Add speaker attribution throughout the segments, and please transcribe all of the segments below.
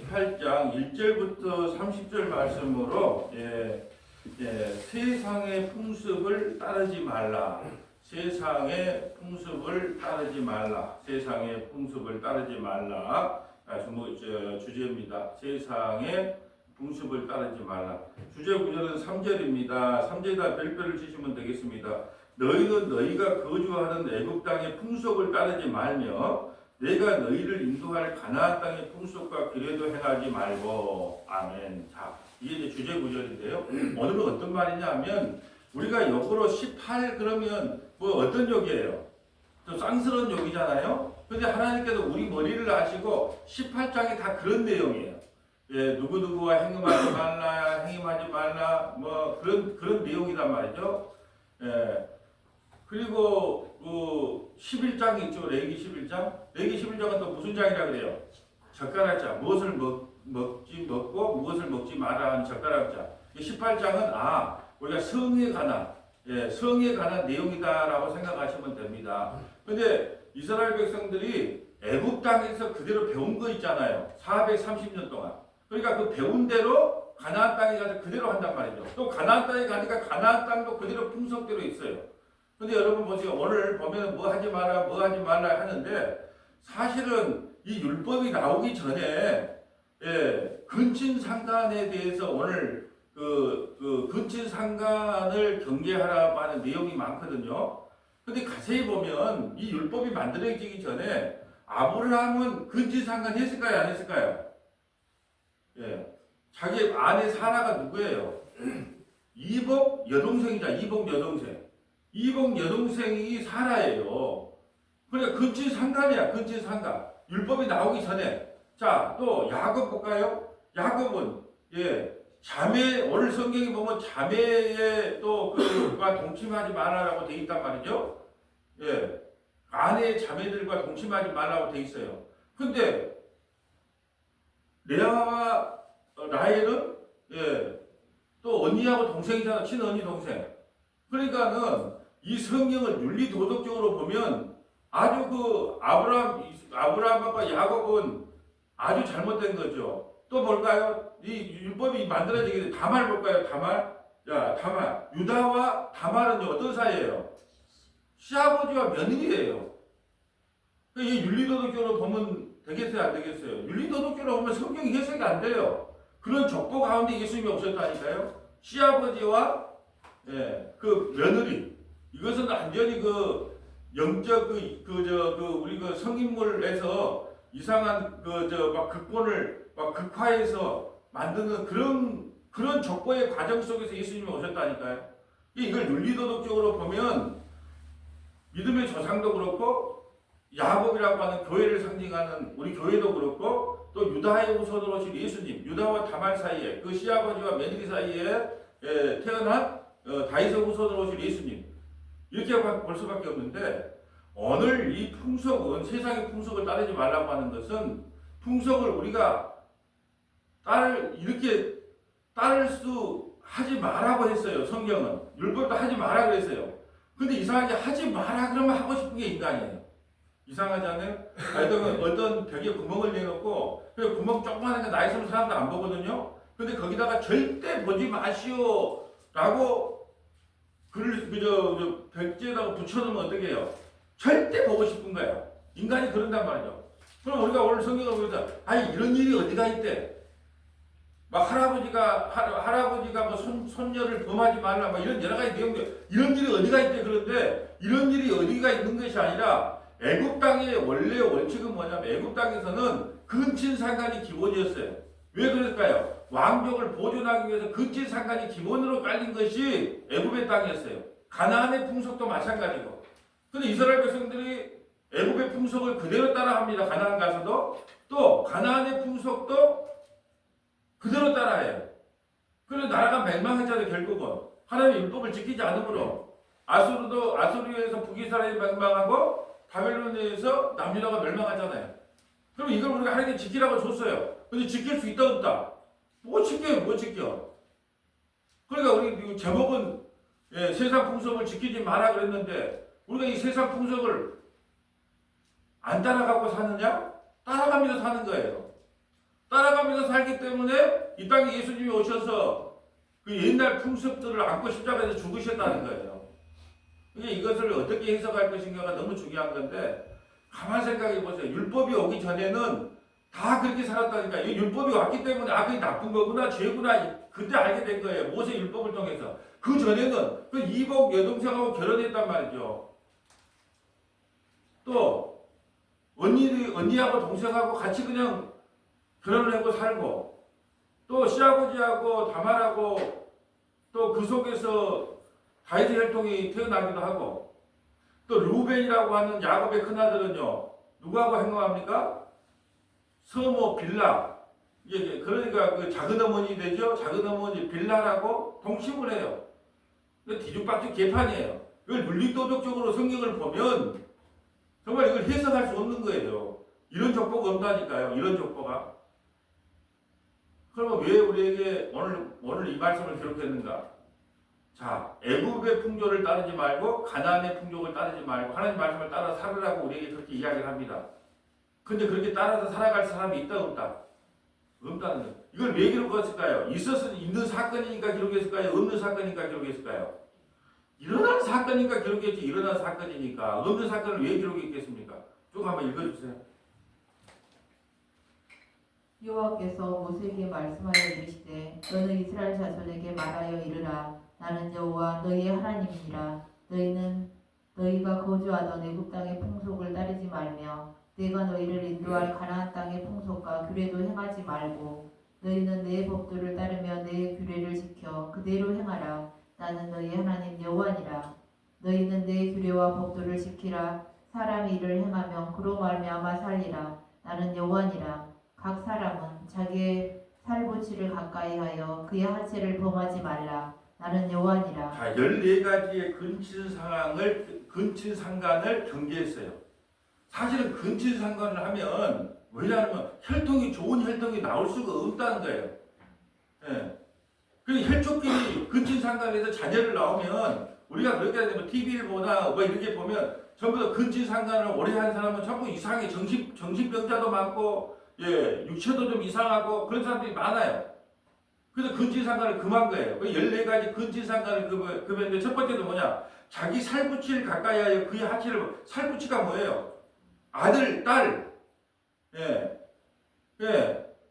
Speaker 1: 28장 1절부터 30절 말씀으로 세상의 풍습을 따르지 말라. 세상의 풍습을 따르지 말라. 세상의 풍습을 따르지 말라. 주제입니다. 세상의 풍습을 따르지 말라. 주제 구절은 3절입니다. 3절에다 별표를 치시면 되겠습니다. 너희는 너희가 거주하는 애굽 땅의 풍속을 따르지 말며 내가 너희를 인도할 가나안 땅의 풍속과 규례도 행하지 말고. 아멘. 자, 이게 이제 주제 구절인데요. 오늘은 어떤 말이냐면 우리가 역으로 18 그러면 뭐 어떤 욕이에요? 좀 쌍스러운 욕이잖아요. 근데 하나님께서 우리 머리를 아시고 18장이 다 그런 내용이에요. 누구누구와 행음하지 말라, 행음하지 말라, 뭐 그런 내용이란 말이죠. 그리고 11장이 있죠. 레위기 11장. 레위기 11장은 또 무슨 장이라 그래요? 젓가락자. 무엇을 먹고 무엇을 먹지 마라 하는 젓가락자. 18장은 우리가 성에 관한 내용이다라고 생각하시면 됩니다. 근데 이스라엘 백성들이 애굽 땅에서 그대로 배운 거 있잖아요. 430년 동안. 그러니까 그 배운 대로 가나안 땅에 가서 그대로 한단 말이죠. 또 가나안 땅에 가니까 가나안 땅도 그대로 풍속대로 있어요. 근데 여러분 보세요. 오늘 보면 뭐 하지 마라 하는데 사실은 이 율법이 나오기 전에 근친상간에 대해서 오늘 그 근친상간을 경계하라고 하는 내용이 많거든요. 근데 자세히 보면 이 율법이 만들어지기 전에 아브라함은 근친상간 했을까요? 안 했을까요? 자기 아내 사라가 누구예요? 이복 여동생이자 이복 여동생. 이복 여동생이 사라예요. 그러니까 근친상간이야. 근친상간. 율법이 나오기 전에. 자, 또 야곱 볼까요? 야곱은 자매, 오늘 성경에 보면 자매에 또 그와 동침하지 말라라고 돼 있단 말이죠. 아내의 자매들과 동침하지 말라고 돼 있어요. 근데 레아와 라헬은 또 언니하고 동생이잖아. 친언니 동생. 그러니까는 이 성경을 윤리도덕적으로 보면 아주 그 아브라함과 야곱은 아주 잘못된 거죠. 또 볼까요? 이 율법이 만들어지기 전에 다말 볼까요? 다말. 유다와 다말은 어떤 사이예요? 시아버지와 며느리예요. 이 윤리도덕적으로 보면 되겠어요? 안 되겠어요? 윤리도덕적으로 보면 성경이 해석이 안 돼요. 그런 족보 가운데 예수님이 없었다니까요. 시아버지와 그 며느리. 이것은 완전히 그 영적 우리 그 성인물에서 이상한 막 극본을 막 극화해서 만드는 그런 족보의 과정 속에서 예수님이 오셨다니까요. 이걸 윤리도덕적으로 보면 믿음의 조상도 그렇고 야곱이라고 하는 교회를 상징하는 우리 교회도 그렇고 또 유다의 후손으로 오신 예수님, 유다와 다말 사이에 그 시아버지와 며느리 사이에 태어난 다윗의 후손으로 오신 예수님 이렇게 볼 수밖에 없는데 오늘 이 풍속은 세상의 풍속을 따르지 말라고 하는 것은 풍속을 우리가 이렇게 따를 수 하지 말라고 했어요. 성경은 율법도 하지 말라 그랬어요. 근데 이상하게 하지 마라 그러면 하고 싶은 게 인간이에요. 이상하지 않아요? 어떤 벽에 구멍을 내놓고 그 구멍 조그마한 게 나이 있으면 사람도 안 보거든요. 근데 거기다가 절대 보지 마시오 라고 글을 벽지에다가 붙여놓으면 어떻게 해요? 절대 보고 싶은 거예요. 인간이 그런단 말이죠. 그럼 우리가 오늘 성경을 보면서 이런 일이 어디가 있대? 막 할아버지가 뭐 손녀를 범하지 말라 막 이런 여러 가지 내용들 이런 일이 어디가 있대. 그런데 이런 일이 어디가 있는 것이 아니라 애굽 땅의 원래 원칙은 뭐냐면 애굽 땅에서는 근친상간이 기본이었어요. 왜 그럴까요? 왕족을 보존하기 위해서 근친상간이 기본으로 깔린 것이 애굽의 땅이었어요. 가나안의 풍속도 마찬가지고. 근데 이스라엘 백성들이 애굽의 풍속을 그대로 따라합니다. 가나안 가서도 또 가나안의 풍속도 그대로 따라해요. 그래서 나라가 멸망했잖아요. 결국은 하나님의 율법을 지키지 않으므로 아수르에서 북이스라엘이 멸망하고 바벨론에서 남유다가 멸망하잖아요. 그럼 이걸 우리가 하나님께 지키라고 줬어요. 근데 지킬 수 있다 없다? 못 지켜. 그러니까 우리 제목은 세상 풍속을 지키지 마라 그랬는데 우리가 이 세상 풍속을 안 따라가고 사느냐? 따라가면서 사는 거예요. 따라가면서 순종하면서 살기 때문에 이 땅에 예수님이 오셔서 그 옛날 풍습들을 안고 십자가에서 죽으셨다는 거예요. 이것을 어떻게 해석할 것인가가 너무 중요한 건데 가만 생각해 보세요. 율법이 오기 전에는 다 그렇게 살았다니까. 이 율법이 왔기 때문에 그게 나쁜 거구나, 죄구나 그때 알게 된 거예요. 모세 율법을 통해서. 그 전에는 그 이복 여동생하고 결혼했단 말이죠. 또 언니하고 동생하고 같이 그냥 결혼을 하고 살고, 또 시아버지하고 다말하고 또 그 속에서 다윗의 혈통이 태어나기도 하고, 또 루벤이라고 하는 야곱의 큰아들은요 누구하고 행동합니까? 서모 빌라, 그러니까 그 작은 어머니 되죠. 작은 어머니 빌라라고 동침을 해요. 뒤죽박죽 개판이에요. 이걸 물리도덕적으로 성경을 보면 정말 이걸 해석할 수 없는 거예요. 이런 족보가 없다니까요. 이런 족보가. 그러면 왜 우리에게 오늘 이 말씀을 기록했는가? 자, 애굽의 풍조를 따르지 말고 가나안의 풍족을 따르지 말고 하나님 말씀을 따라 살으라고 우리에게 그렇게 이야기를 합니다. 근데 그렇게 따라서 살아갈 사람이 있다 없다? 없다는 거예요. 이걸 왜 기록했을까요? 있는 사건이니까 기록했을까요? 없는 사건이니까 기록했을까요? 일어난 사건이니까 기록했지. 일어난 사건이니까. 없는 사건을 왜 기록했겠습니까? 쭉 한번 읽어주세요.
Speaker 2: 여호와께서 모세에게 말씀하여 이르시되 너는 이스라엘 자손에게 말하여 이르라. 나는 여호와 너희의 하나님이니라. 너희가 거주하던 애굽 땅의 풍속을 따르지 말며 내가 너희를 인도할 가나안 땅의 풍속과 규례도 행하지 말고 너희는 내 법도를 따르며 내 규례를 지켜 그대로 행하라. 나는 너희 하나님 여호와니라. 너희는 내 규례와 법도를 지키라. 사람이 이를 행하면 그로 말미암아 살리라. 나는 여호와니라. 각 사람은 자기의 살보치를 가까이하여 그의 하체를 범하지 말라. 나는 여호와니라.
Speaker 1: 자, 14가지의 근친상간을 경계했어요. 사실은 근친상간을 하면 왜냐하면 좋은 혈통이 나올 수가 없다는 거예요. 예. 그 혈족끼리 근친상간에서 자녀를 낳으면 우리가 그렇게 되면 TV를 보나 뭐 이렇게 보면 전부 다 근친상간을 오래 한 사람은 전부 이상하게 정신병자도 많고 육체도 좀 이상하고 그런 사람들이 많아요. 그래서 근친상간을 금한 거예요. 그 14가지 근친상간을 금했는데 첫 번째도 뭐냐? 자기 살붙이를 가까이 하여 그의 하체를, 살붙이가 뭐예요? 아들, 딸.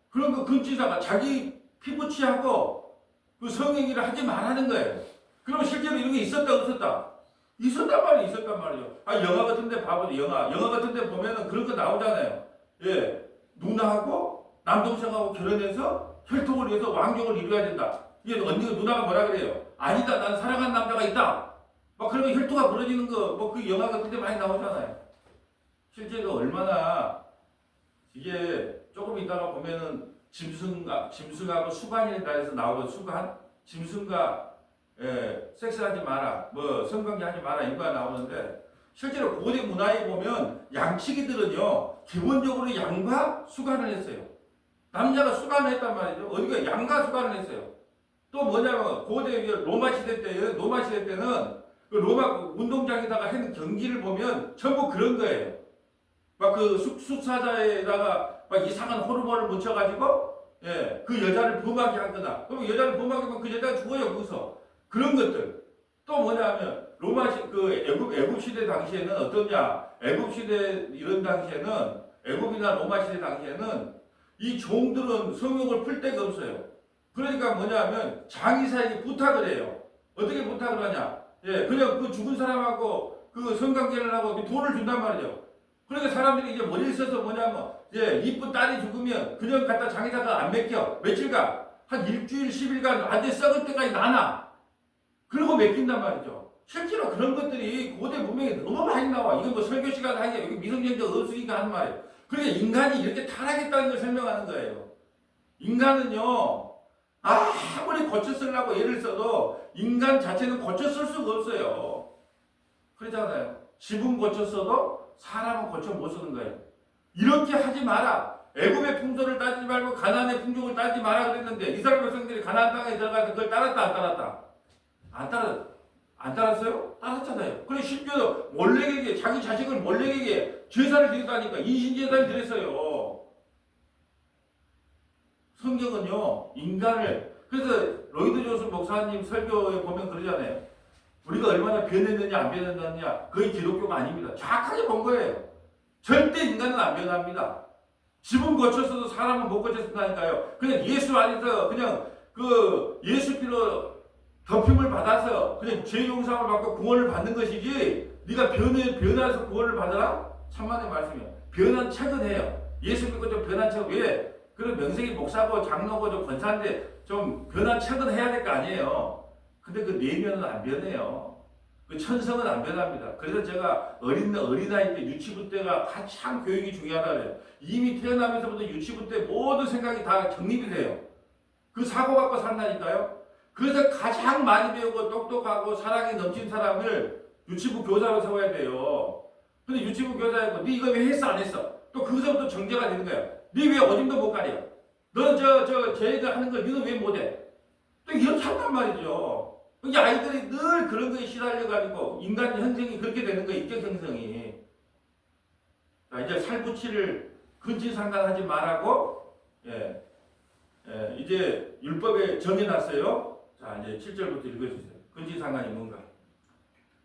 Speaker 1: 그런 거 근친상간, 자기 피부치하고 그 성행위를 하지 말라는 거예요. 그러면 실제로 이런 게 있었다, 없었다? 있었단 말이에요. 영화 같은 데 봐보죠. 영화 같은 데 보면은 그런 거 나오잖아요. 누나하고 남동생하고 결혼해서 혈통을 위해서 왕족을 이루어야 된다. 이게 누나가 뭐라 그래요? 아니다, 난 사랑하는 남자가 있다. 막 그러면 혈통가 부러지는 거, 그 영화 같은 데 많이 나오잖아요. 실제로 얼마나 이게 조금 있다가 보면은 짐승하고 수간이라는 나라에서 나오는 수간, 짐승과 섹스하지 마라, 성관계하지 마라 이거가 나오는데 실제로 고대 문화에 보면 양치기들은요 기본적으로 양과 수간을 했어요. 남자가 수간을 했단 말이죠. 어디가 양과 수간을 했어요. 또 뭐냐면 고대 로마 시대 때는 그 로마 운동장에다가 하는 경기를 보면 전부 그런 거예요. 막 그 수사자에다가 막 이상한 호르몬을 묻혀가지고 그 여자를 범하게 하거나 그럼 여자를 범하게 하면 그 여자가 죽어요. 거기서 그런 것들. 또 뭐냐면 애굽 시대 당시에는 어떠냐? 애굽 시대 이런 당시에는 애굽이나 로마 시대 당시에는 이 종들은 성욕을 풀 데가 없어요. 그러니까 뭐냐면 장의사에게 부탁을 해요. 어떻게 부탁을 하냐? 그냥 그 죽은 사람하고 그 성관계를 하고 돈을 준단 말이죠. 그러니까 사람들이 이제 머리를 써서 뭐냐면 이쁜 딸이 죽으면 그냥 갖다 장의사가 안 맡겨. 며칠간 한 일주일 10일간 완전 썩을 때까지 나나. 그러고 맡긴단 말이죠. 실제로 그런 것들이 고대 문명에 너무 많이 나와. 이건 설교 시간 하기에 여기 미성년자 없으니까 하는 말이에요. 그러니까 인간이 이렇게 타락했다는 걸 설명하는 거예요. 인간은요, 아무리 고쳐 쓰려고 애를 써도 인간 자체는 고쳐 쓸 수가 없어요. 그러잖아요. 집은 고쳐 써도 사람은 고쳐 못 쓰는 거예요. 이렇게 하지 마라. 애굽의 풍조를 따지지 말고 가나안의 풍족을 따지지 마라 그랬는데 이스라엘 백성들이 가나안 땅에 들어가서 그걸 따랐다 안 따랐다? 안 따랐어요? 따랐잖아요. 그래 심지어 몰렉에게 자기 자식을 몰렉에게 제사를 드렸다니까 인신제사를 드렸어요. 성경은요, 인간을, 그래서 로이드 조스 목사님 설교에 보면 그러잖아요. 우리가 얼마나 변했느냐, 안 변했느냐, 거의 기독교가 아닙니다. 정확하게 본 거예요. 절대 인간은 안 변합니다. 집은 고쳤어도 사람은 못 고쳤다니까요. 그냥 예수 안에서 그냥 그 예수 피로 덮임을 받아서 그냥 죄 용서를 받고 구원을 받는 것이지, 네가 변해서 구원을 받아라? 천만의 말씀이에요. 변한 척은 해요. 예수 믿고 좀 변한 척, 왜? 그런 명색이 목사고 장로고 좀 권사인데 좀 변한 척은 해야 될 거 아니에요. 근데 그 내면은 안 변해요. 그 천성은 안 변합니다. 그래서 제가 어린아이 때, 유치부 때가 가장 교육이 중요하다 그래요. 이미 태어나면서부터 유치부 때 모든 생각이 다 정립이 돼요. 그 사고받고 산다니까요. 그래서 가장 많이 배우고 똑똑하고 사랑이 넘친 사람을 유치부 교사로 세워야 돼요. 근데 유치부 교사였고, 네 이거 왜 했어 안 했어? 또 거기서부터 정제가 되는 거예요. 네 왜 어딘도 못 가려? 너는 쟤가 하는 걸 너는 왜 못해? 또 이렇게 한단 말이죠. 이 아이들이 늘 그런 거에 시달려가지고 인간 형성이 그렇게 되는 거예요. 인격 형성이. 자, 이제 살붙이를 근친상간하지 말라고, 이제 율법에 정해놨어요. 자, 이제 7절부터 읽어주세요. 근친상간이 뭔가?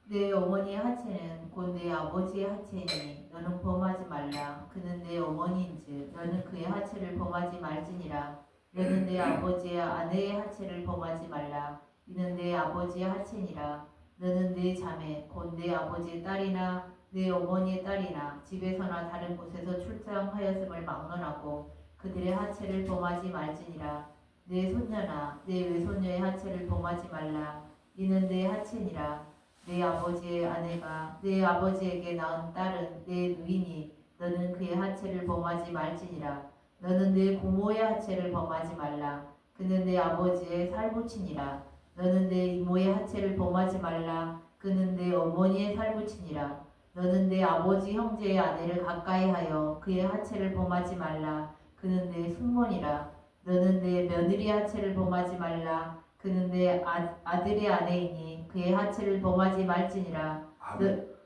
Speaker 2: 내 어머니의 하체는 곧 내 아버지의 하체니 너는 범하지 말라. 그는 내 어머니인즉 너는 그의 하체를 범하지 말지니라. 너는 내 아버지의 아내의 하체를 범하지 말라. 이는 내 아버지의 하체니라. 너는 내 자매 곧 내 아버지의 딸이나 내 어머니의 딸이나 집에서나 다른 곳에서 출장하였음을 막론하고 그들의 하체를 범하지 말지니라. 내 손녀나 내 외손녀의 하체를 범하지 말라. 이는 내 하체니라. 내 아버지의 아내가 내 아버지에게 낳은 딸은 내 누이니 너는 그의 하체를 범하지 말지니라. 너는 내 고모의 하체를 범하지 말라. 그는 내 아버지의 살부친이라. 너는 내 이모의 하체를 범하지 말라. 그는 내 어머니의 살부친이라. 너는 내 아버지 형제의 아내를 가까이하여 그의 하체를 범하지 말라. 그는 내 숙모니라. 너는 내 며느리의 하체를 범하지 말라. 그는 내 아들의 아내이니 그의 하체를 범하지 말지니라.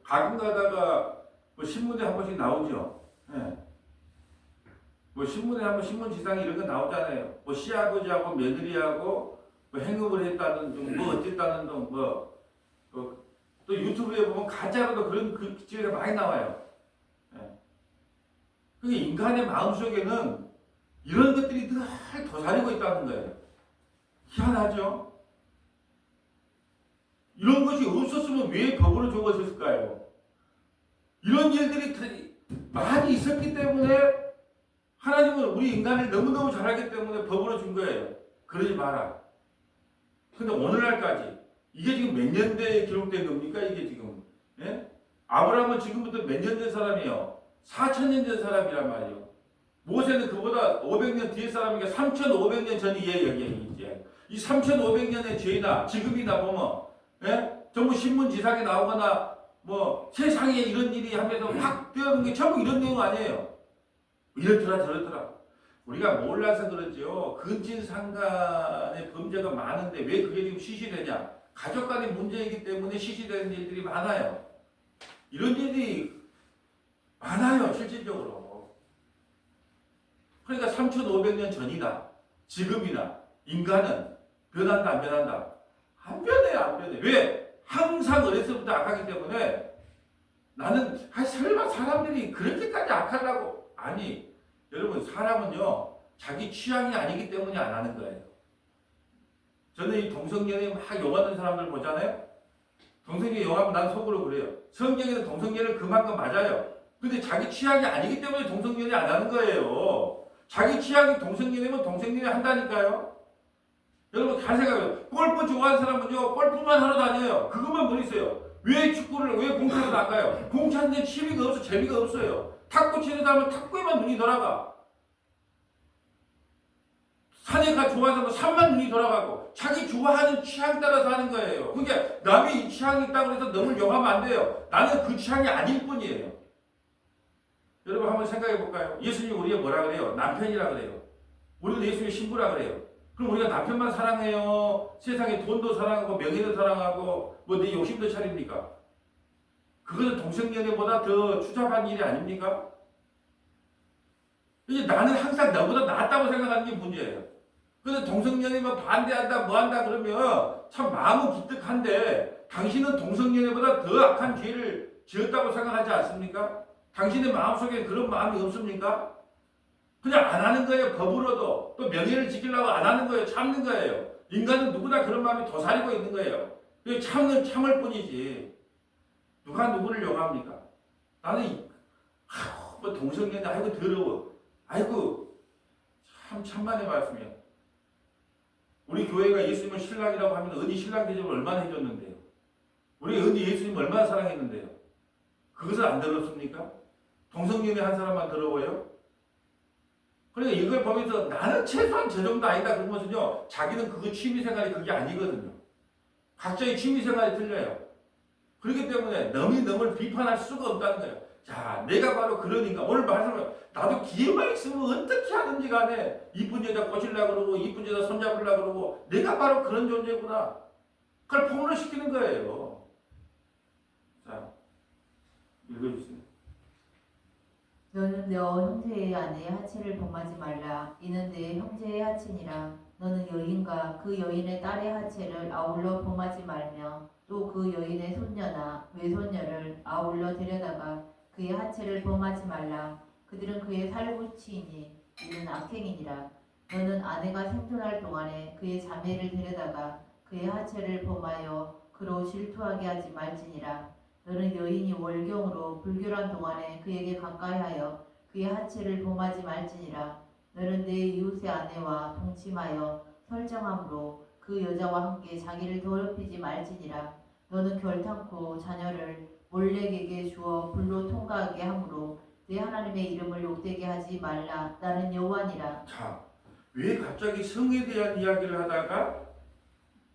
Speaker 1: 가끔 가다가 뭐 신문에 한 번씩 나오죠. 예. 뭐 신문에 한 번 신문지상에 이런 거 나오잖아요. 뭐 시아버지하고 며느리하고 뭐 행음을 했다는 둥, 뭐 어쨌다는 둥, 또 유튜브에 보면 가짜로도 그런 그 기회가 많이 나와요. 예. 그게 인간의 마음속에는 이런 것들이 늘 도사리고 있다는 거예요. 희한하죠? 이런 것이 없었으면 왜 법으로 적어졌을까요? 이런 일들이 많이 있었기 때문에 하나님은 우리 인간을 너무너무 잘 알기 때문에 법으로 준 거예요. 그러지 마라. 근데 오늘날까지 이게 지금 몇 년대에 기록된 겁니까? 이게 지금. 예? 아브라함은 지금부터 몇 년 된 사람이에요? 4,000년 된 사람이란 말이에요. 모세는 그보다 500년 뒤의 사람이니까 3,500년 전이에요. 여기 이제. 이 3,500년의 죄나 지금이나 보면, 전부 신문지상에 나오거나 뭐 세상에 이런 일이 하면서 확 되어오는 게 전부 이런 내용 아니에요. 이렇더라 저렇더라. 우리가 몰라서 그러죠. 근친상간의 범죄가 많은데 왜 그게 지금 시시되냐? 가족 간의 문제이기 때문에 시시되는 일들이 많아요. 이런 일이 많아요. 실질적으로. 그러니까 3,500년 전이다. 지금이나 인간은 변한다 안 변한다? 안 변해요. 안 변해. 왜? 항상 어렸을 때부터 악하기 때문에 나는 설마 사람들이 그렇게까지 악하다고? 아니 여러분 사람은요 자기 취향이 아니기 때문에 안 하는 거예요. 저는 이 동성연애 막 용하는 사람들 보잖아요. 동성연애 용하면 난 속으로 그래요. 성경에는 동성연애를 그만큼 맞아요. 근데 자기 취향이 아니기 때문에 동성연애 안 하는 거예요. 자기 취향이 동성연애면 동성연애 한다니까요. 여러분 잘 생각해요. 골프 좋아하는 사람은요 골프만 하러 다녀요. 그것만 버리세요. 왜 축구를 왜 공차로 나가요? 공차인데 취미가 없어 재미가 없어요. 탁구 치는 사람은 탁구에만 눈이 돌아가. 산에 가 좋아하는 사람은 산만 눈이 돌아가고 자기 좋아하는 취향 따라서 하는 거예요. 그러니까 남이 이 취향이 있다고 해서 너무 용하면 안 돼요. 나는 그 취향이 아닐 뿐이에요. 여러분 한번 생각해 볼까요? 예수님 우리가 뭐라 그래요? 남편이라 그래요. 우리는 예수님의 신부라 그래요. 그럼 우리가 남편만 사랑해요? 세상에 돈도 사랑하고 명예도 사랑하고 뭐 내 욕심도 차립니까? 그것은 동성연애보다 더 추잡한 일이 아닙니까? 이게 나는 항상 너보다 낫다고 생각하는 게 문제예요. 그래서 동성연애만 반대한다 뭐한다 그러면 참 마음은 기특한데 당신은 동성연애보다 더 악한 죄를 지었다고 생각하지 않습니까? 당신의 마음속에 그런 마음이 없습니까? 그냥 안 하는 거예요. 법으로도. 또 명예를 지키려고 안 하는 거예요. 참는 거예요. 인간은 누구나 그런 마음이 도사리고 있는 거예요. 참을 뿐이지. 누가 누구를 욕합니까? 나는 뭐 동성연애 아이고 더러워. 아이고 참 천만의 말씀이야. 우리 교회가 예수님을 신랑이라고 하면 은희 신랑 대접을 얼마나 해줬는데요. 우리 은희 예수님 얼마나 사랑했는데요. 그것을 안 더럽습니까? 동성연애 한 사람만 더러워요? 그러니까 이걸 보면서 나는 최소한 저 정도 아니다 그러면서요. 자기는 그거 취미생활이 그게 아니거든요. 각자의 취미생활이 틀려요. 그렇기 때문에 남을 비판할 수가 없다는 거예요. 자, 내가 바로 그러니까 오늘 말씀을 나도 기회만 있으면 어떻게 하든지 간에 이쁜 여자 꼬시려고 그러고 이쁜 여자 손잡으려고 그러고 내가 바로 그런 존재구나. 그걸 폭로시키는 거예요. 자, 읽어주세요.
Speaker 2: 너는 너 형제의 아내의 하체를 범하지 말라. 이는 내 형제의 하체니라. 너는 여인과 그 여인의 딸의 하체를 아울러 범하지 말며 또 그 여인의 손녀나 외손녀를 아울러 데려다가 그의 하체를 범하지 말라. 그들은 그의 살구치이니 이는 악행이니라. 너는 아내가 생존할 동안에 그의 자매를 데려다가 그의 하체를 범하여 그로 질투하게 하지 말지니라. 너는 여인이 월경으로 불결한 동안에 그에게 가까이하여 그의 하체를 범하지 말지니라. 너는 내 이웃의 아내와 동침하여 설정함으로 그 여자와 함께 자기를 더럽히지 말지니라. 너는 결탄코 자녀를 몰렉에게 주어 불로 통과하게 함으로 내 하나님의 이름을 욕되게 하지 말라. 나는 여호와니라.
Speaker 1: 자, 왜 갑자기 성에 대한 이야기를 하다가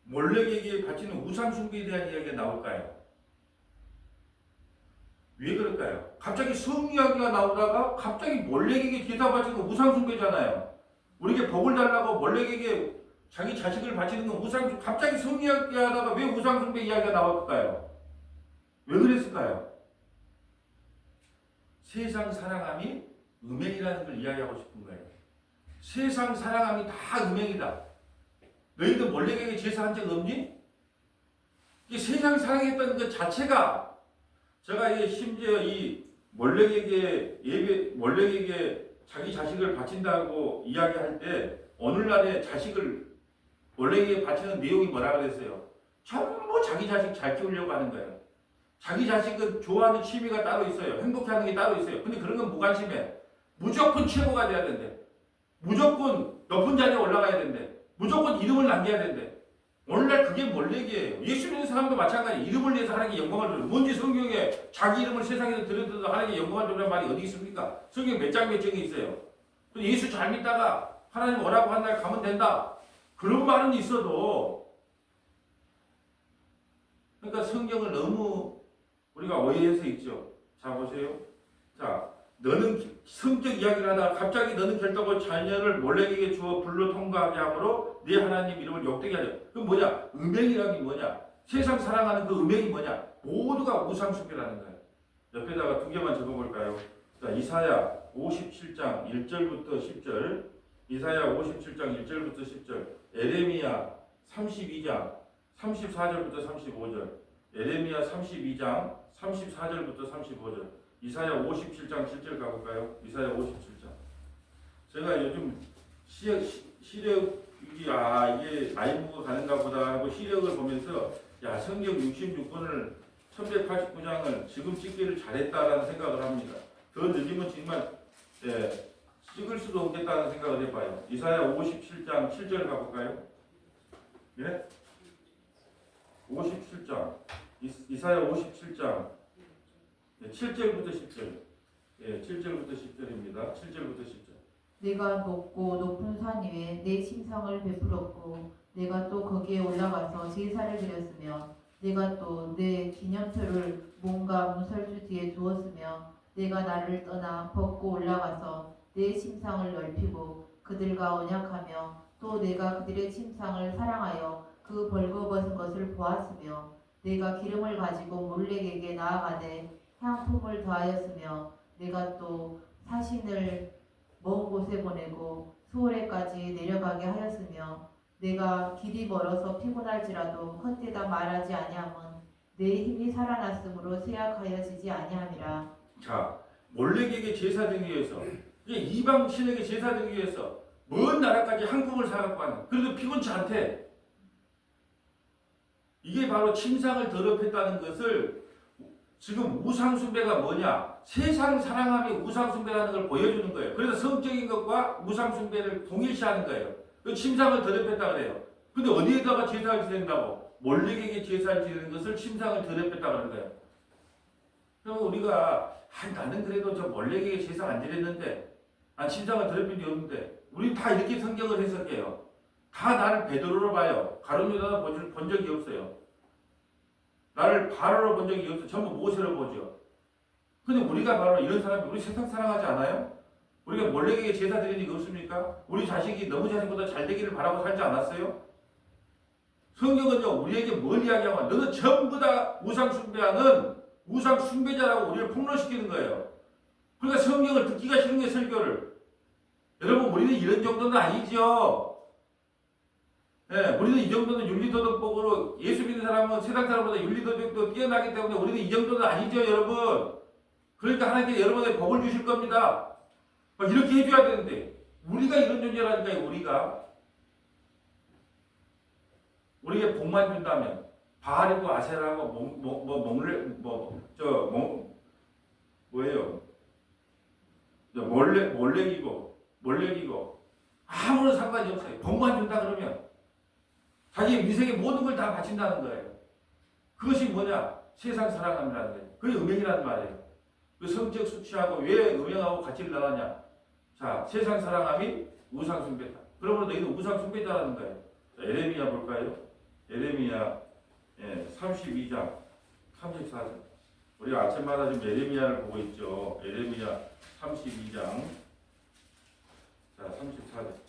Speaker 1: 몰렉에게 바치는 우상 숭배에 대한 이야기가 나올까요? 왜 그럴까요? 갑자기 성 이야기가 나오다가 갑자기 몰렉에게 제사 바치는 우상 숭배잖아요. 우리에게 복을 달라고 몰렉에게 자기 자식을 바치는 건 우상, 갑자기 성 이야기 하다가 왜 우상 숭배 이야기가 나올까요? 왜 그랬을까요? 세상 사랑함이 음행이라는 걸 이야기하고 싶은 거예요. 세상 사랑함이 다 음행이다. 너희도 몰렉에게 제사한 적 없니? 이 세상 사랑했던 것 자체가 제가 심지어 이 몰렉에게 자기 자식을 바친다고 이야기할 때 오늘날의 자식을 몰렉에게 바치는 내용이 뭐라 그랬어요? 전부 자기 자식 잘 키우려고 하는 거예요. 자기 자식은 좋아하는 취미가 따로 있어요. 행복해하는 게 따로 있어요. 근데 그런 건 무관심해. 무조건 최고가 돼야 된대. 무조건 높은 자리에 올라가야 된대. 무조건 이름을 남겨야 된대. 오늘날 그게 몰렉이에요. 예수 믿는 사람도 마찬가지. 이름을 위해서 하나님께 영광을 드려. 뭔지 성경에 자기 이름을 세상에서 드려도 하나님께 영광을 드리는 말이 어디 있습니까? 성경 몇 장 몇 장이 있어요. 예수 잘 믿다가 하나님 오라고 한 날 가면 된다. 그런 말은 있어도 그러니까 성경을 너무 우리가 오해해서 있죠. 자 보세요. 자 너는 성적 이야기를 하다가 갑자기 너는 결단코 자녀를 몰렉에게 주어 불로 통과하게 함으로 네 하나님 이름을 욕되게 하려. 그럼 뭐냐? 음행이라는 게 뭐냐? 세상 사랑하는 그 음행이 뭐냐? 모두가 우상숭배라는 거예요. 옆에다가 두 개만 적어볼까요? 자 이사야 57장 1절부터 10절, 이사야 57장 1절부터 10절, 에레미야 32장 34절부터 35절, 에레미야 32장 34절부터 35절, 이사야 57장 7절 가볼까요? 이사야 57장. 제가 요즘 시력이 이게 나이 먹어 가는가 보다 하고 시력을 보면서 야 성경 66권을 1189장을 지금 찍기를 잘했다라는 생각을 합니다. 더 늦으면 정말 찍을 수도 없겠다는 생각을 해봐요. 이사야 57장 7절 가볼까요? 예? 57장 이사야 57장 7절부터 10절. 예, 7절부터 10절입니다. 7절부터 10절.
Speaker 2: 내가 높고 높은 산 위에 내 침상을 베풀었고 내가 또 거기에 올라가서 제사를 드렸으며 내가 또 내 기념표를 몸과 문설주 뒤에 두었으며 내가 나를 떠나 벗고 올라가서 내 침상을 넓히고 그들과 언약하며 또 내가 그들의 침상을 사랑하여 그 벌거벗은 것을 보았으며 내가 기름을 가지고 몰렉에게 나아가되 향품을 더하였으며 내가 또 사신을 먼 곳에 보내고 수월에까지 내려가게 하였으며 내가 길이 멀어서 피곤할지라도 헛되다 말하지 아니함은 내 힘이 살아났으므로 쇠약하여지지 아니함이라.
Speaker 1: 자, 몰렉에게 제사 드리기 위해서, 이방 신에게 제사 드리기 위해서 먼 나라까지 한국을 사갖고 왔는. 그래도 피곤치 않대. 이게 바로 침상을 더럽혔다는 것을 지금 우상숭배가 뭐냐? 세상 사랑함이 우상숭배라는 걸 보여주는 거예요. 그래서 성적인 것과 우상숭배를 동일시하는 거예요. 그 침상을 더럽혔다 그래요. 근데 어디에다가 제사를 지낸다고? 몰렉에게 제사를 지내는 것을 침상을 더럽혔다 그러는 거예요. 그럼 우리가 나는 그래도 저 몰렉에게 제사 안 지냈는데, 난 침상을 더럽힌 게 없는데, 우리 다 이렇게 성경을 해석해요. 다 나를 베드로로 봐요. 가룟 유다는 본 적이 없어요. 나를 바로로 본 적이 없어요. 전부 모세로 보죠. 근데 우리가 바로 이런 사람이, 우리 세상 사랑하지 않아요? 우리가 몰렉에게 제사 드린 적이 없습니까? 우리 자식이 너무 자식보다 잘 되기를 바라고 살지 않았어요? 성경은요, 우리에게 뭘 이야기하면 너는 전부 다 우상 숭배하는 우상 숭배자라고 우리를 폭로시키는 거예요. 그러니까 성경을 듣기가 싫은 게 설교를. 여러분, 우리는 이런 정도는 아니죠. 네, 우리는 이 정도는 윤리도덕법으로 예수 믿는 사람은 세상 사람보다 윤리도덕도 뛰어나기 때문에 우리는 이 정도는 아니죠, 여러분. 그러니까 하나님께 여러분에게 복을 주실 겁니다. 막 이렇게 해줘야 되는데 우리가 이런 존재라니까요. 우리에게 복만 준다면 바알이고 아세라고 몰렉이고 아무런 상관이 없어요. 복만 준다 그러면 자기 인생의 모든 걸 다 바친다는 거예요. 그것이 뭐냐? 세상 사랑함이라는 거예요. 그게 음행이라는 말이에요. 그 성적 수치하고 왜 음행하고 같이 나가냐? 자, 세상 사랑함이 우상 숭배다. 그러므로 너희는 우상 숭배자라는 거예요. 자, 에레미야 볼까요? 에레미야 32장 34절. 우리가 아침마다 지금 에레미야를 보고 있죠. 에레미야 32장 자 34절.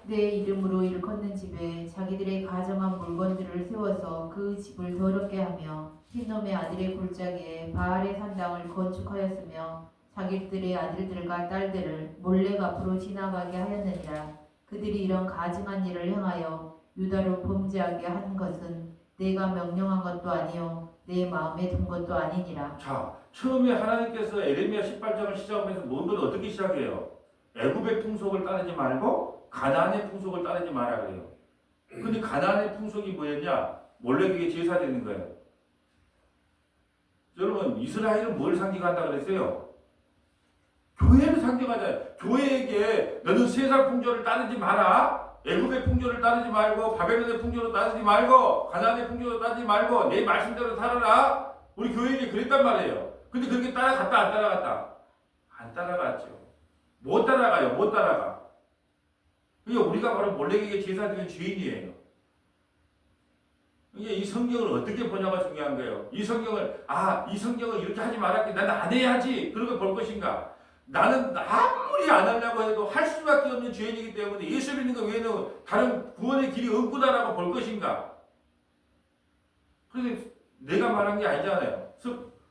Speaker 2: 내 이름으로 일컫는 집에 자기들의 가정한 물건들을 세워서 그 집을 더럽게 하며 흰놈의 아들의 골짜기에 바알의 산당을 건축하였으며 자기들의 아들들과 딸들을 몰렉 앞으로 지나가게 하였느니라. 그들이 이런 가증한 일을 행하여 유다로 범죄하게 한 것은 내가 명령한 것도 아니요 내 마음에 둔 것도 아니니라.
Speaker 1: 자, 처음에 하나님께서 에레미야 18장을 시작하면서 뭔가 어떻게 시작해요? 애굽의 풍속을 따르지 말고 가나안의 풍속을 따르지 마라 그래요. 근데 가나안의 풍속이 뭐였냐? 몰렉에게 제사 드리는 거예요. 여러분, 이스라엘은 뭘 상징한다 그랬어요? 교회를 상징하잖아요. 교회에게 너는 세상 풍조를 따르지 마라. 애굽의 풍조를 따르지 말고 바벨론의 풍조를 따르지 말고 가나안의 풍조를 따르지 말고 내 말씀대로 살아라. 우리 교회에게 그랬단 말이에요. 근데 그렇게 따라갔다 안 따라갔다? 안 따라갔죠. 못 따라가요. 못 따라가. 그러니까 우리가 바로 몰렉에게 제사 드린 죄인이에요. 이게 이 성경을 어떻게 보냐가 중요한 거예요. 이 성경을 이렇게 하지 말았기 나는 안 해야지 그런 걸 볼 것인가? 나는 아무리 안 하려고 해도 할 수밖에 없는 죄인이기 때문에 예수 믿는 것 외에는 다른 구원의 길이 없구나라고 볼 것인가? 그런데 내가 말한 게 아니잖아요.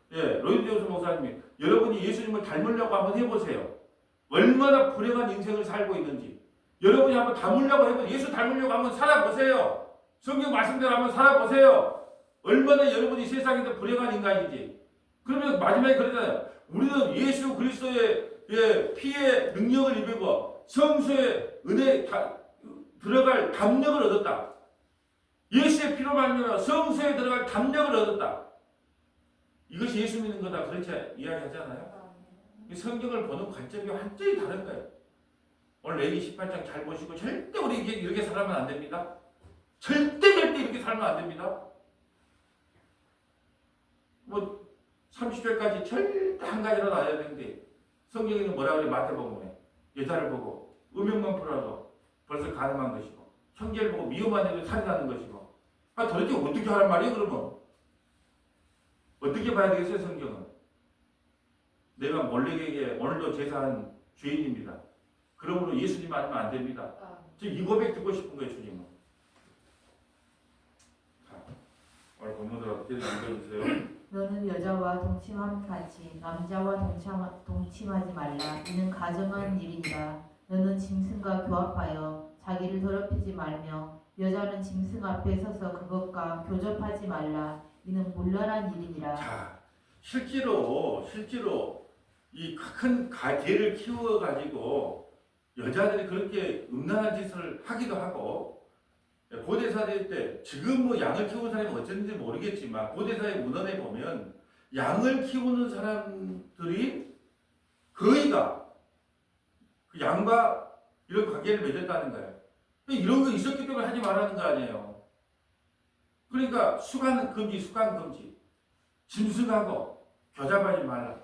Speaker 1: 로이드 목사님이 여러분이 예수님을 닮으려고 한번 해보세요. 얼마나 불행한 인생을 살고 있는지. 여러분이 한번 닮으려고 해도 예수 닮으려고 한번 살아보세요. 성경 말씀대로 한번 살아보세요. 얼마나 여러분이 세상에서 불행한 인간인지. 그러면 마지막에 그러잖아요. 우리는 예수 그리스도의 피의 능력을 입고 성수의 은혜에 들어갈 담력을 얻었다. 예수의 피로 말미암아 성수에 들어갈 담력을 얻었다. 이것이 예수 믿는 거다. 그렇게 이야기하잖아요. 성경을 보는 관점이 완전히 다른 거예요. 오늘 레위기 18장 잘 보시고 절대 우리 이렇게 살면 안 됩니다. 절대 이렇게 살면 안 됩니다. 30절까지 절대 한 가지로 나야 되는데 성경에는 뭐라 그래? 마태복음에 여자를 보고 음욕만 풀어도 벌써 가늠한 것이고 형제를 보고 미움만 해도 살인하는 것이고 도대체 어떻게 하란 말이에요? 그러면 어떻게 봐야 되겠어요? 성경은 내가 몰렉에게 오늘도 제사한 죄인입니다. 그러므로 예수님 아니면 안 됩니다. 지금 이 고백 듣고 싶은 거예요, 주님은. 자, 오늘 본문으로 계속 읽어주세요.
Speaker 2: 너는 여자와 동침함 같이 남자와 동침하지 말라. 이는 가정한 일이니라. 너는 짐승과 교합하여 자기를 더럽히지 말며 여자는 짐승 앞에 서서 그것과 교접하지 말라. 이는 문란한 일이니라.
Speaker 1: 자, 실제로 이 큰 개를 키워가지고 여자들이 그렇게 음란한 짓을 하기도 하고, 고대사회 때 지금 뭐 양을 키우는 사람이 어쨌는지 모르겠지만 고대사회 문헌에 보면 양을 키우는 사람들이 거의가 그 양과 이런 관계를 맺었다는 거예요. 이런 거 있었기 때문에 하지 말라는 거 아니에요. 그러니까 수간 금지. 짐승하고 교잡하지 말라.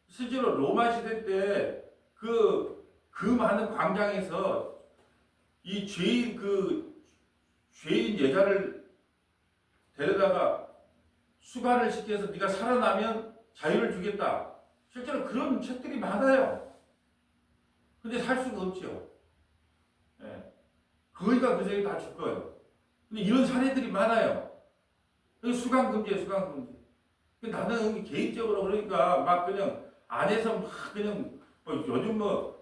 Speaker 1: 실제로 로마 시대 때 그 많은 광장에서 이 죄인 여자를 데려다가 수간을 시켜서 네가 살아나면 자유를 주겠다. 실제로 그런 책들이 많아요. 근데 살 수가 없죠. 예. 거의가 그 세계 다 죽어요. 근데 이런 사례들이 많아요. 수강 금지예요, 수강 금지. 나는 개인적으로 그러니까 막 그냥 안에서 막 그냥 뭐 요즘 뭐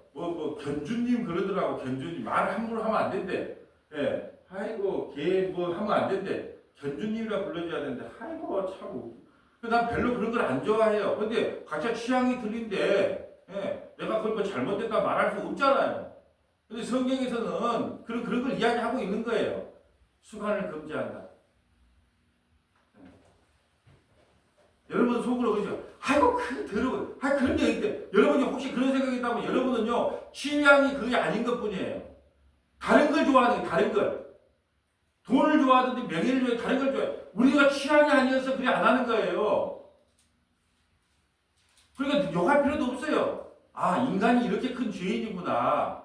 Speaker 1: 견주님 그러더라고. 견주님 말 함부로 하면 안 된대. 예. 아이고 걔 뭐 하면 안 된대. 견주님이라 불러줘야 되는데 아이고 참. 난 별로 그런 걸 안 좋아해요. 근데 각자 취향이 틀린데 예. 내가 그걸 뭐 잘못됐다 말할 수 없잖아요. 근데 성경에서는 그런 걸 이야기하고 있는 거예요. 수간을 금지한다. 여러분 속으로 그러죠. 아이고 더러워. 그런 게 있대. 여러분이 혹시 그런 생각이 있다면 여러분은요 취향이 그게 아닌 것뿐이에요. 다른 걸 좋아하는 게 다른 걸. 돈을 좋아하든지 명예를 좋아해 다른 걸 좋아해. 우리가 취향이 아니어서 그래 안 하는 거예요. 그러니까 욕할 필요도 없어요. 아 인간이 이렇게 큰 죄인이구나.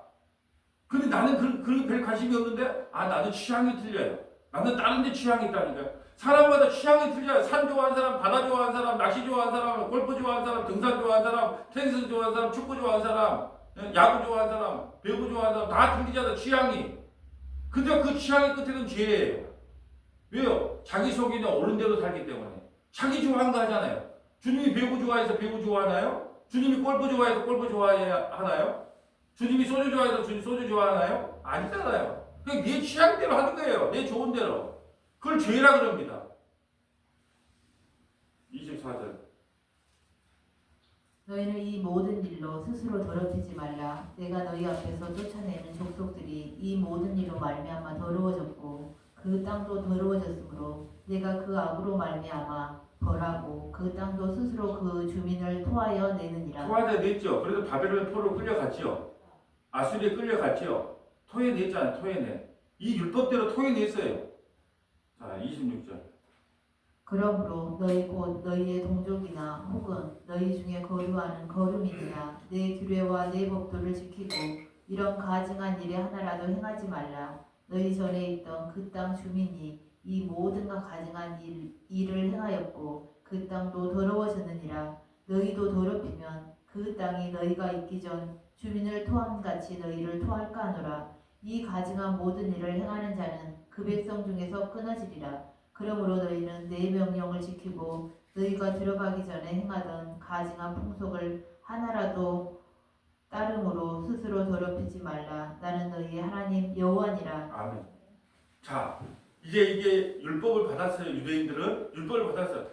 Speaker 1: 근데 나는 그런 별 관심이 없는데 나는 취향이 틀려요. 나는 다른 데 취향이 있다니까요. 사람마다 취향이 틀려요. 산 좋아하는 사람, 바다 좋아하는 사람, 낚시 좋아하는 사람, 골프 좋아하는 사람, 등산 좋아하는 사람, 테니스 좋아하는 사람, 축구 좋아하는 사람, 야구 좋아하는 사람, 배구 좋아하는 사람 다 틀리잖아 취향이. 근데 그 취향의 끝에는 죄예요. 왜요? 자기 속에는 옳은 대로 살기 때문에. 자기 좋아하는 거 하잖아요. 주님이 배구 좋아해서 배구 좋아하나요? 주님이 골프 좋아해서 골프 좋아하나요? 주님이 소주 좋아해서 주님 소주 좋아하나요? 아니잖아요. 그냥 네 취향대로 하는 거예요. 내 좋은 대로. 그걸 죄라 그럽니다. 24절.
Speaker 2: 너희는 이 모든 일로 스스로 더럽히지 말라. 내가 너희 앞에서 쫓아내는 족속들이 이 모든 일로 말미암아 더러워졌고 그 땅도 더러워졌으므로 내가 그 악으로 말미암아 벌하고 그 땅도 스스로 그 주민을 토하여 내느니라.
Speaker 1: 토하여 냈죠. 그래도 바벨론 포로 끌려갔죠. 아수리에 끌려갔죠. 토해냈잖아요. 토해내. 이 율법대로 토해냈어요. 자, 26절.
Speaker 2: 그러므로 너희 곧 너희의 동족이나 혹은 너희 중에 거류하는 거류민이나 내 규례와 내 법도를 지키고 이런 가증한 일에 하나라도 행하지 말라. 너희 전에 있던 그 땅 주민이 이 모든가 가증한 일을 행하였고 그 땅도 더러워졌느니라. 너희도 더럽히면 그 땅이 너희가 있기 전 주민을 토함같이 너희를 토할까 하노라. 이 가증한 모든 일을 행하는 자는 그 백성 중에서 끊어지리라. 그러므로 너희는 내 명령을 지키고 너희가 들어가기 전에 행하던 가증한 풍속을 하나라도 따름으로 스스로 더럽히지 말라. 나는 너희의 하나님 여호와니라.
Speaker 1: 아멘. 자, 이게 율법을 받았어요. 유대인들은 율법을 받았어요.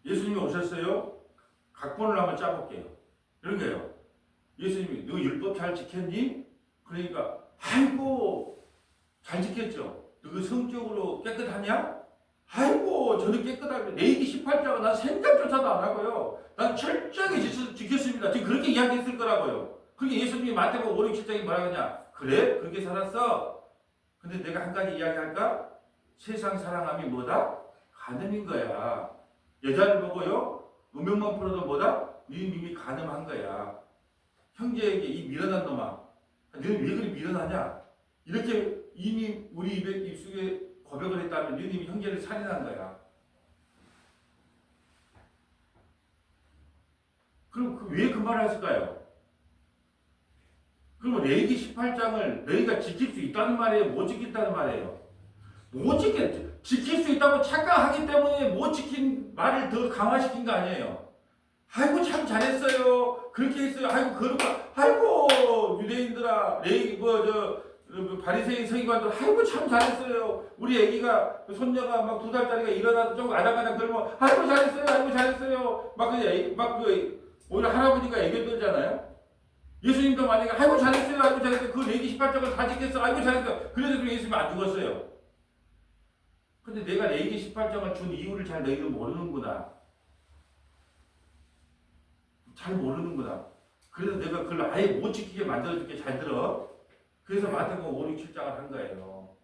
Speaker 1: 예수님이 오셨어요. 각본을 한번 짜볼게요. 이런 거예요. 예수님이 너 율법 잘 지켰니? 그러니까 아이고 잘 지켰죠. 너 성적으로 깨끗하냐? 아이고 저는 깨끗하게 레위기 18장은 난 생각조차도 안 하고요. 난 철저하게 지켰습니다. 지금 그렇게 이야기했을 거라고요. 그게 예수님이 마태복음 5, 6, 7장이 뭐라 하냐? 그래? 그렇게 살았어? 근데 내가 한 가지 이야기할까? 세상 사랑함이 뭐다? 간음인 거야. 여자를 보고요. 음욕만 풀어도 뭐다? 네 님이 간음한 거야. 형제에게 이 미련한 놈아. 너는 왜 그리 미련하냐? 이렇게 이미 우리 입속에 고백을 했다면 네 님이 형제를 살인한 거야. 그럼 왜 그 말을 했을까요? 그러면 레위기 18장을 너희가 지킬 수 있다는 말이에요? 못 지켰다는 말이에요? 못 지켰죠. 지킬 수 있다고 착각하기 때문에 못 지킨 말을 더 강화시킨 거 아니에요. 아이고 참 잘했어요. 그렇게 했어요. 아이고 그러고 아이고 유대인들아 바리새인 서기관들 아이고 참 잘했어요. 우리 애기가 손녀가 막 2살짜리가 일어나서 좀 아장아장 그러면 아이고 잘했어요. 아이고 잘했어요. 오히려 할아버지가 애교 들잖아요. 예수님도 만약에 아이고 잘했어요. 아이고 잘했어요. 그 레기 18장을 다 지켰어. 아이고 잘했어요. 그래서 예수님 안 죽었어요. 근데 내가 레기 18장을 준 이유를 잘 너희는 모르는구나. 잘 모르는구나. 그래서 내가 그걸 아예 못 지키게 만들어줄게. 잘 들어. 그래서 마태복음 5, 6, 7장을 한 거예요.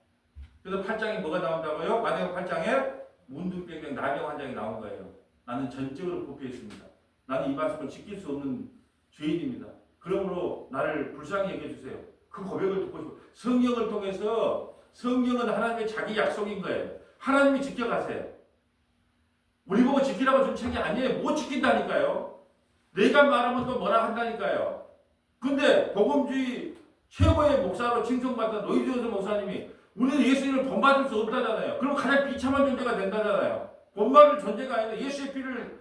Speaker 1: 그래서 8장에 뭐가 나온다고요? 마태복음 8장에 문둥병병 나병 환장이 나온 거예요. 나는 전적으로 부패 있습니다. 나는 이 말씀을 지킬 수 없는 죄인입니다. 그러므로 나를 불쌍히 여겨주세요. 그 고백을 듣고 싶어요. 성경을 통해서 성경은 하나님의 자기 약속인 거예요. 하나님이 지켜가세요. 우리 보고 지키라고 준 책이 아니에요. 못 지킨다니까요. 내가 말하면 또 뭐라 한다니까요. 근데 복음주의 최고의 목사로 칭송받던 로이드 목사님이 우리는 예수님을 본받을 수 없다잖아요. 그럼 가장 비참한 존재가 된다잖아요. 본받을 존재가 아니라 예수의 피를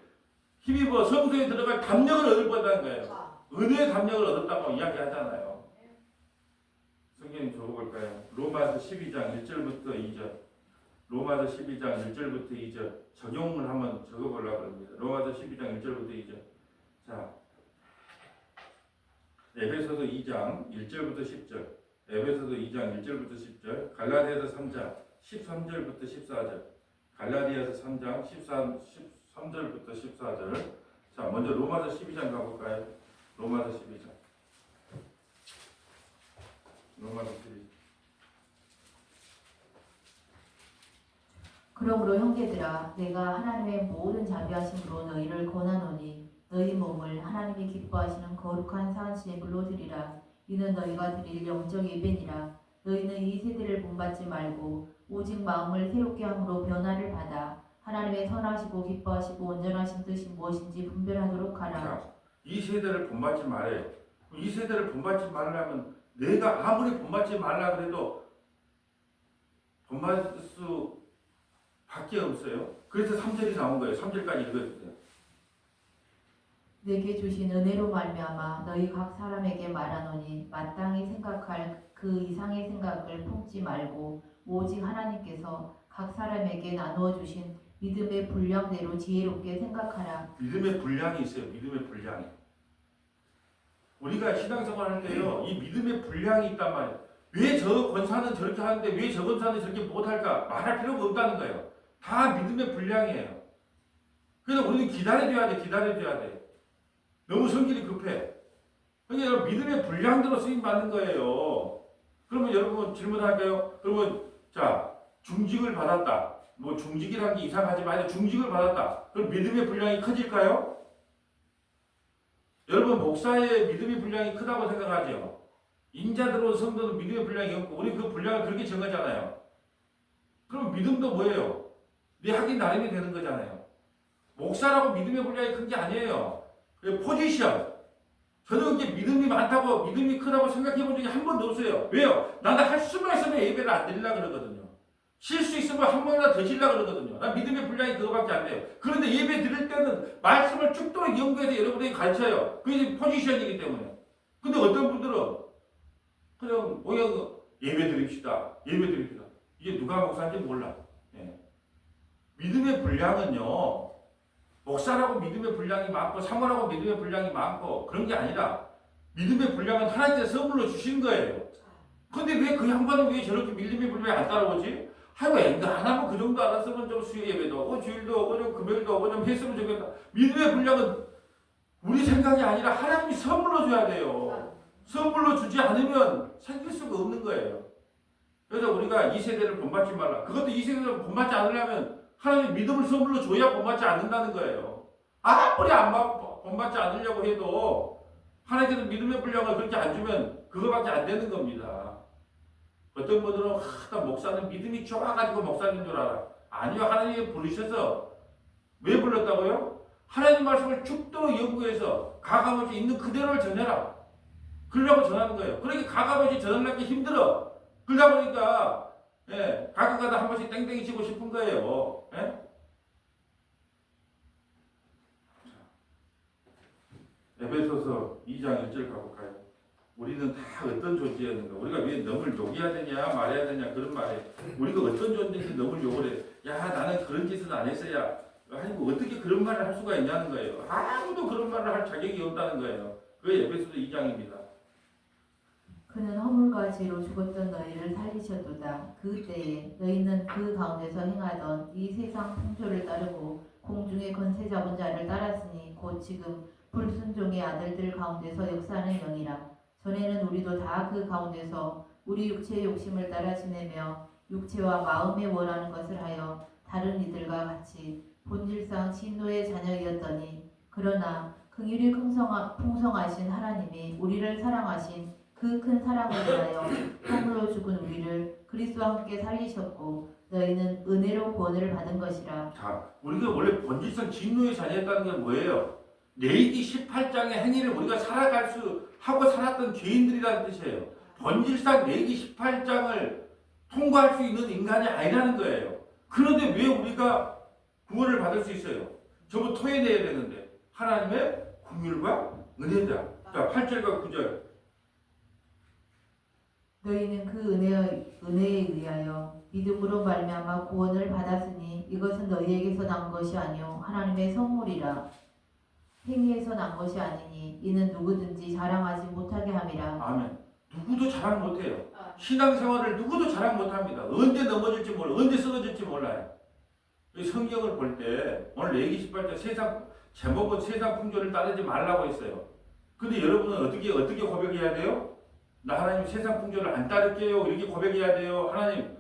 Speaker 1: 힘입어 성소에 들어갈 담력을 얻을 거다는 거예요. 은혜의 담력을 얻었다고 이야기하잖아요. 성경 적어볼까요? 로마서 12장 1절부터 2절. 로마서 12장 1절부터 2절. 적용을 한번 적어보려고 합니다. 로마서 12장 1절부터 2절. 자, 에베소서 2장 1절부터 10절. 에베소서 2장 1절부터 10절. 갈라디아서 3장 13절부터 14절. 갈라디아서 3장 13절부터 14절. 자, 먼저 로마서 12장 가볼까요? 로마서 12장. 로마서 12장.
Speaker 2: 그러므로 형제들아 내가 하나님의 모든 자비하심으로 너희를 권하노니 너희 몸을 하나님이 기뻐하시는 거룩한 산신불로 드리라. 이는 너희가 드릴 영적 예배니라. 너희는 이 세대를 본받지 말고 오직 마음을 새롭게 함으로 변화를 받아 하나님의 선하시고 기뻐하시고 온전하신 뜻이 무엇인지 분별하도록 하라.
Speaker 1: 자, 이 세대를 본받지 말아요. 이 세대를 본받지 말라면 내가 아무리 본받지 말라 그래도 본받을 수 밖에 없어요. 그래서 3절이 나온 거예요. 3절까지 읽어주세요.
Speaker 2: 내게 주신 은혜로 말미암아 너희 각 사람에게 말하노니 마땅히 생각할 그 이상의 생각을 품지 말고 오직 하나님께서 각 사람에게 나누어 주신 믿음의 분량대로 지혜롭게 생각하라.
Speaker 1: 믿음의 분량이 있어요. 믿음의 분량이. 우리가 신앙생활 할 때요. 이 믿음의 분량이 있단 말이에요. 왜 저 권사는 저렇게 하는데 왜 저 권사는 저렇게 못할까? 말할 필요가 없다는 거예요. 다 믿음의 분량이에요. 그래서 우리는 기다려줘야 돼. 기다려줘야 돼. 너무 성질이 급해. 그러니까 여러분 믿음의 분량대로 쓰임받는 거예요. 그러면 여러분 질문할게요. 그러면 자 중직을 받았다. 뭐 중직이라는 게 이상하지만 중직을 받았다. 그럼 믿음의 분량이 커질까요? 여러분 목사의 믿음의 분량이 크다고 생각하죠. 인자들은 성도는 믿음의 분량이 없고 우리 그 분량을 그렇게 정하잖아요. 그럼 믿음도 뭐예요? 네 하긴 나름이 되는 거잖아요. 목사라고 믿음의 분량이 큰 게 아니에요. 포지션. 저는 이제 믿음이 많다고 믿음이 크다고 생각해 본 적이 한 번도 없어요. 왜요? 나는 할 수만 있으면 예배를 안 드리려고 그러거든요. 쉴 수 있으면 한 번이라도 더 쉬려고 그러거든요. 난 믿음의 분량이 그거밖에 안 돼요. 그런데 예배 드릴 때는 말씀을 죽도록 연구해서 여러분에게 가르쳐요. 그게 포지션이기 때문에. 근데 어떤 분들은 그냥 예배 드립시다. 예배 드립시다. 이게 누가 목사인지 몰라. 예. 믿음의 분량은요. 목사라고 믿음의 분량이 많고 사모라고 믿음의 분량이 많고 그런 게 아니라 믿음의 분량은 하나님께서 선물로 주신 거예요. 근데 왜 그 양반은 왜 저렇게 믿음의 분량이 안 따라오지? 아이고 안 하면 그 정도 알았으면 좀 수요 예배도 오고 주일도 오고 좀 금요일도 오고 좀 했으면 좋겠다. 믿음의 분량은 우리 생각이 아니라 하나님이 선물로 줘야 돼요. 선물로 주지 않으면 생길 수가 없는 거예요. 그래서 우리가 이 세대를 본받지 말라. 그것도 이 세대를 본받지 않으려면 하나님 믿음을 선물로 줘야 본받지 않는다는 거예요. 아무리 본받지 않으려고 해도 하나님께서 믿음의 분량을 그렇게 안 주면 그거밖에 안 되는 겁니다. 어떤 분들은 나 목사는 믿음이 좋아가지고 목사인 줄 알아. 아니요. 하나님이 부르셔서 왜 불렀다고요? 하나님 말씀을 죽도록 연구해서 가감없이 있는 그대로를 전해라. 그러려고 전하는 거예요. 그러니까 가감없이 전하기 힘들어. 그러다 보니까 예, 가끔가다 한 번씩 땡땡이 치고 싶은 거예요. 예? 에베소서 2장 1절 가볼까요? 우리는 다 어떤 존재였는가? 우리가 왜 너를 욕해야 되냐, 말해야 되냐, 그런 말에 우리가 어떤 존재인지 너를 욕을 해. 야, 나는 그런 짓은 안 했어야. 아니, 뭐 어떻게 그런 말을 할 수가 있냐는 거예요. 아무도 그런 말을 할 자격이 없다는 거예요. 그게 에베소서 2장입니다.
Speaker 2: 그는 허물과 죄로 죽었던 너희를 살리셨도다. 그때에 너희는 그 가운데서 행하던 이 세상 풍조를 따르고 공중의 권세 잡은 자를 따랐으니 곧 지금 불순종의 아들들 가운데서 역사하는 영이라. 전에는 우리도 다 그 가운데서 우리 육체의 욕심을 따라 지내며 육체와 마음에 원하는 것을 하여 다른 이들과 같이 본질상 진노의 자녀이었더니 그러나 긍휼이 풍성하신 하나님이 우리를 사랑하신 그 큰 사랑을 인하여 허물로 죽은 우리를 그리스도와 함께 살리셨고 너희는 은혜로 구원을 받은 것이라.
Speaker 1: 자, 우리가 원래 본질상 진노의 자녀였다는 게 뭐예요? 레위기 18장의 행위를 우리가 살아갈 수 하고 살았던 죄인들이라는 뜻이에요. 본질상 레위기 18장을 통과할 수 있는 인간이 아니라는 거예요. 그런데 왜 우리가 구원을 받을 수 있어요? 전부 토해내야 되는데 하나님의 긍휼과 은혜다. 자, 8절과 9절.
Speaker 2: 너희는 그 은혜에 의하여 믿음으로 말미암아 구원을 받았으니 이것은 너희에게서 난 것이 아니요 하나님의 선물이라. 행위에서 난 것이 아니니 이는 누구든지 자랑하지 못하게 함이라.
Speaker 1: 아멘. 누구도 자랑 못해요. 신앙생활을 누구도 자랑 못합니다. 언제 넘어질지 몰라, 언제 쓰러질지 몰라요. 이 성경을 볼 때 오늘 레위기 18장 세상 제목은 세상 풍조를 따르지 말라고 했어요. 근데 여러분은 어떻게 고백해야 돼요? 나 하나님 세상 풍조를 안 따를게요. 이렇게 고백해야 돼요. 하나님,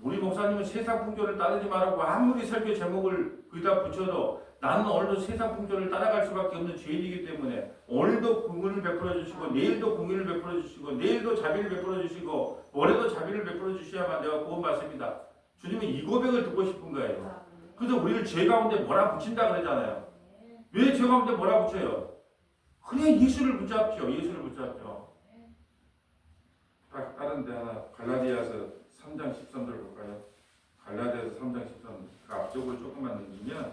Speaker 1: 우리 목사님은 세상 풍조를 따르지 말라고 아무리 설교 제목을 거기다 붙여도 나는 오늘도 세상 풍조를 따라갈 수밖에 없는 죄인이기 때문에 오늘도 긍휼을 베풀어 주시고 내일도 긍휼을 베풀어 주시고 내일도 자비를 베풀어 주시고 올해도 자비를 베풀어 주셔야만 내가 구원받습니다. 주님은 이 고백을 듣고 싶은 거예요. 그래서 우리를 죄 가운데 몰아붙인다 그러잖아요. 왜 죄 가운데 몰아붙여요? 그냥 예수를 붙잡죠. 예수를 붙잡죠. 다른 데 하나 갈라디아서 3장 13절 볼까요? 갈라디아서 3장 13절. 그 앞쪽을 조금만 넘기면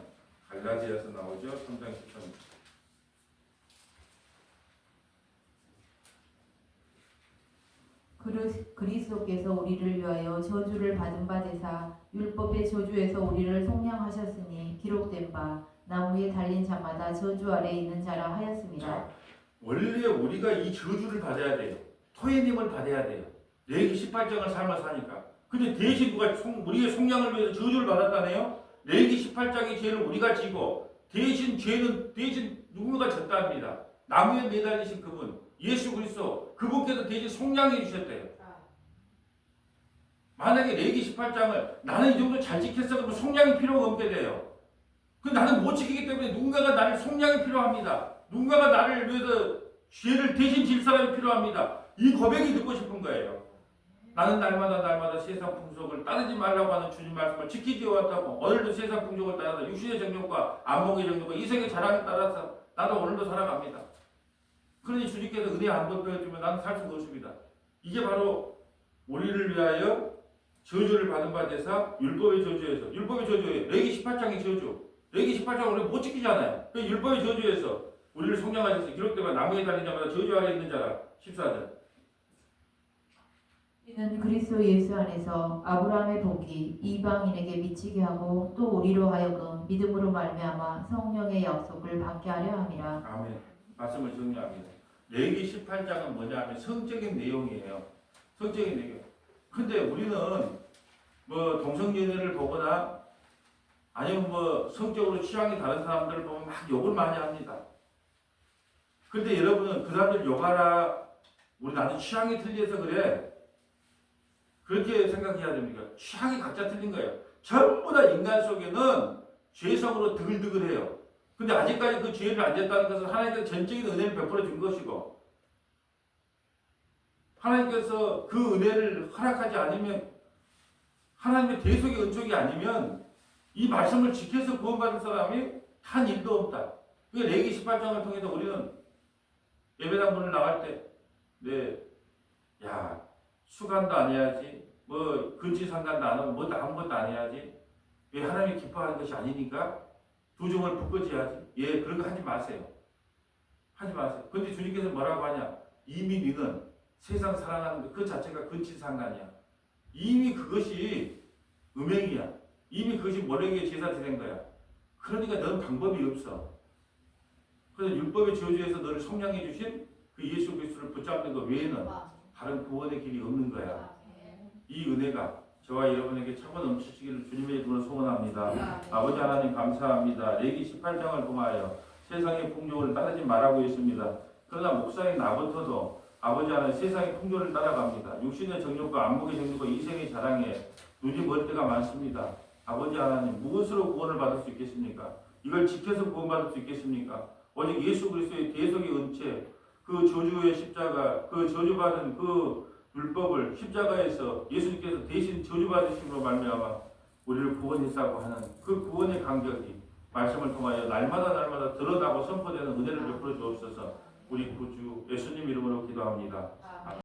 Speaker 1: 갈라디아서 나오죠. 3장 13절.
Speaker 2: 그리스도께서 우리를 위하여 저주를 받은 바 되사 율법의 저주에서 우리를 속량하셨으니 기록된 바 나무에 달린 자마다 저주 아래 있는 자라 하였습니다.
Speaker 1: 자, 원래 우리가 이 저주를 받아야 돼요. 토해님을 받아야 돼요. 레위기 18장을 삶아 사니까. 근데 대신 누가 우리의 속량을 위해서 저주를 받았다네요. 레위기 18장의 죄를 우리가 지고 대신 죄는 누군가 졌답니다. 나무에 매달리신 그분 예수 그리스도 그분께서 대신 속량해 주셨대요. 만약에 레위기 18장을 나는 이 정도 잘 지켰어 그러면 속량이 필요가 없게 돼요. 그 나는 못 지키기 때문에 누군가가 나를 속량이 필요합니다. 누군가가 나를 위해서 죄를 대신 질 사람이 필요합니다. 이 고백이 듣고 싶은 거예요. 나는 날마다 세상 풍속을 따르지 말라고 하는 주님 말씀을 지키지 않았다고 오늘도 세상 풍속을 따라서 육신의 정욕과 안목의 정욕과 이생의 자랑에 따라서 나도 오늘도 살아갑니다. 그러니 주님께서 은혜 안 베풀어주면 나는 살 수가 없습니다. 이게 바로 우리를 위하여 저주를 받은 바 되사 율법의 저주에서 율법의 저주예요. 레위기 18장의 저주. 레위기 18장 우리 못 지키잖아요. 그 율법의 저주에서 우리를 속량하셔서 기록되면 나무에 달린 자마다 저주 아래 있는 자라. 14절.
Speaker 2: 이는 그리스도 예수 안에서 아브라함의 복이 이방인에게 미치게 하고 또 우리로 하여금 믿음으로 말미암아 성령의 약속을 받게 하려 함이라.
Speaker 1: 아멘. 말씀을 정리합니다. 레위기 18장은 뭐냐 하면 성적인 내용이에요. 성적인 내용. 근데 우리는 뭐 동성연애를 보거나 아니면 뭐 성적으로 취향이 다른 사람들을 보면 막 욕을 많이 합니다. 근데 여러분은 그 사람들 욕하라 우리 나는 취향이 틀려서 그래 그렇게 생각해야 됩니까? 취향이 각자 틀린 거예요. 전부 다 인간 속에는 죄성으로 드글드글해요. 근데 아직까지 그 죄를 안 졌다는 것은 하나님께서 전적인 은혜를 베풀어 준 것이고 하나님께서 그 은혜를 허락하지 않으면 하나님의 대속의 은총이 아니면 이 말씀을 지켜서 구원받은 사람이 한 일도 없다. 그게 레위기 18장을 통해서 우리는 예배당문을 나갈 때 야 수간도 안 해야지 뭐 근치상간도 안 하고 뭐 아무것도 안 해야지. 왜 하나님이 기뻐하는 것이 아니니까 두종을 묶어줘야지. 예, 그런 거 하지 마세요. 하지 마세요. 근데 주님께서 뭐라고 하냐? 이미 너는 세상 사랑하는 것 그 자체가 근친상간이야. 이미 그것이 음행이야. 이미 그것이 모래에게 제사 드린 거야. 그러니까 너는 방법이 없어. 그래서 율법의 저주에서 너를 속량해 주신 그 예수 그리스도를 붙잡는 것 외에는 다른 구원의 길이 없는 거야. 이 은혜가 저와 여러분에게 차고 넘치시기를 주님의 이름으로 소원합니다. 아버지 하나님 감사합니다. 레기 18장을 통하여 세상의 풍조를 따르지 말라고 했습니다. 그러나 목사인 나부터도 아버지 하나님 세상의 풍조를 따라갑니다. 육신의 정욕과 안목의 정욕과 이생의 자랑에 눈이 멀 때가 많습니다. 아버지 하나님 무엇으로 구원을 받을 수 있겠습니까? 이걸 지켜서 구원받을 수 있겠습니까? 오직 예수 그리스도의 대속의 은혜, 그 저주의 십자가, 그 저주받은 그 율법을 십자가에서 예수님께서 대신 저주받으심으로 말미암아 우리를 구원했다고 하는 그 구원의 간격이 말씀을 통하여 날마다 드러나고 선포되는 은혜를 베풀어 주옵소서. 우리 구주 예수님 이름으로 기도합니다.